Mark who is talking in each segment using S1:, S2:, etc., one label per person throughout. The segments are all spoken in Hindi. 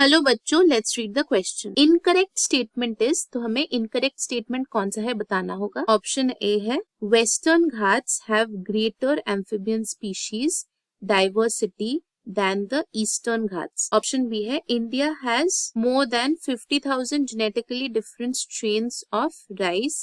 S1: हेलो बच्चों, let's read the question. Incorrect statement is, तो हमें इनकरेक्ट स्टेटमेंट कौन सा है बताना होगा। ऑप्शन ए है western Ghats have greater amphibian species diversity than the eastern Ghats. Option B है India has more than 50,000 genetically different strains of rice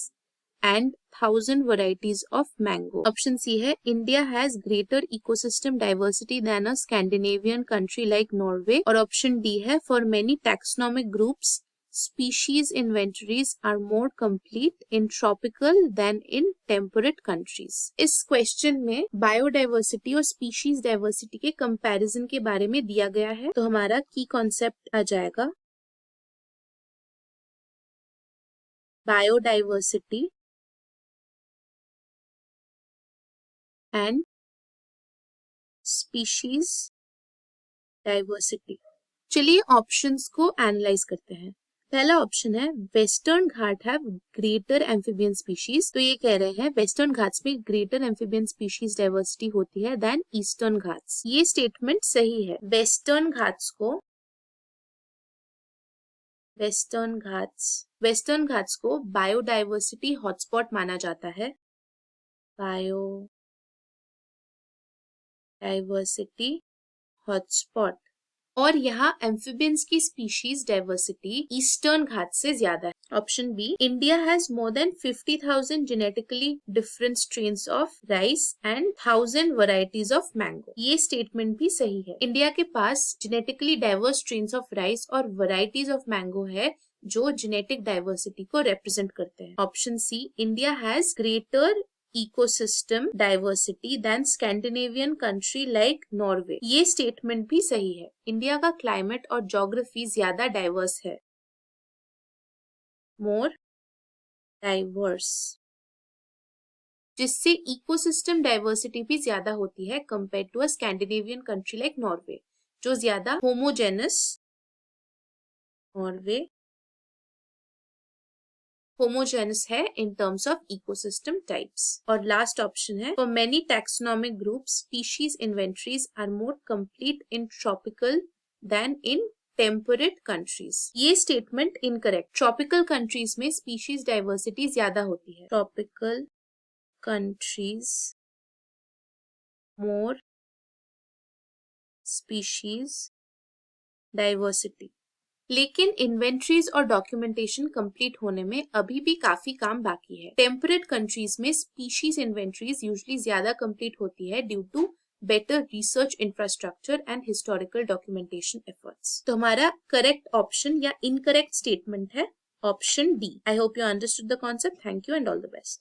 S1: and 1,000 varieties of mango. Option C है India has greater ecosystem diversity than a Scandinavian country like Norway. और option D है for many taxonomic groups species inventories are more complete in tropical than in temperate countries. इस क्वेश्चन में बायोडाइवर्सिटी और स्पीशीज डाइवर्सिटी के कंपैरिजन के बारे में दिया गया है, तो हमारा की कॉन्सेप्ट आ जाएगा बायोडाइवर्सिटी एंड स्पीशीज डाइवर्सिटी। चलिए ऑप्शंस को एनालाइज करते हैं। पहला ऑप्शन है western Ghat have greater amphibian species, तो ये कह रहे हैं वेस्टर्न घाट्स में ग्रेटर एम्फिबियन स्पीशीज डाइवर्सिटी होती है देन ईस्टर्न घाट्स। ये स्टेटमेंट सही है। वेस्टर्न घाट्स को बायोडाइवर्सिटी हॉटस्पॉट माना जाता है। Biodiversity hotspot. और यहाँ एम्फिबियंस की स्पीशीज डाइवर्सिटी ईस्टर्न घाट से ज्यादा है। Option B India has more than 50,000 genetically different strains of rice and 1,000 varieties of mango. ये स्टेटमेंट भी सही है। इंडिया के पास genetically diverse strains of rice और वैरायटीज ऑफ मैंगो है जो जेनेटिक डाइवर्सिटी को रिप्रेजेंट करते हैं। Option C India has greater ecosystem diversity than Scandinavian country like Norway. ये स्टेटमेंट भी सही है। इंडिया का क्लाइमेट और ज्योग्राफी ज्यादा डाइवर्स है, मोर डाइवर्स, जिससे इकोसिस्टम डाइवर्सिटी भी ज्यादा होती है compare to a Scandinavian country like Norway, जो ज्यादा होमोजेनस है in terms of ecosystem types. और लास्ट ऑप्शन है for many taxonomic groups species inventories are more complete in tropical than in temperate countries. ये स्टेटमेंट इनकरेक्ट। ट्रॉपिकल कंट्रीज में स्पीशीज डाइवर्सिटी ज्यादा होती है। Tropical countries more species diversity. लेकिन इन्वेंट्रीज और डॉक्यूमेंटेशन कंप्लीट होने में अभी भी काफी काम बाकी है। टेम्परेट कंट्रीज में स्पीशीज इन्वेंट्रीज यूजुअली ज्यादा कंप्लीट होती है due to better research infrastructure and historical documentation efforts. तो हमारा करेक्ट ऑप्शन या इनकरेक्ट स्टेटमेंट है option D. I hope you understood the concept. Thank you and all the best.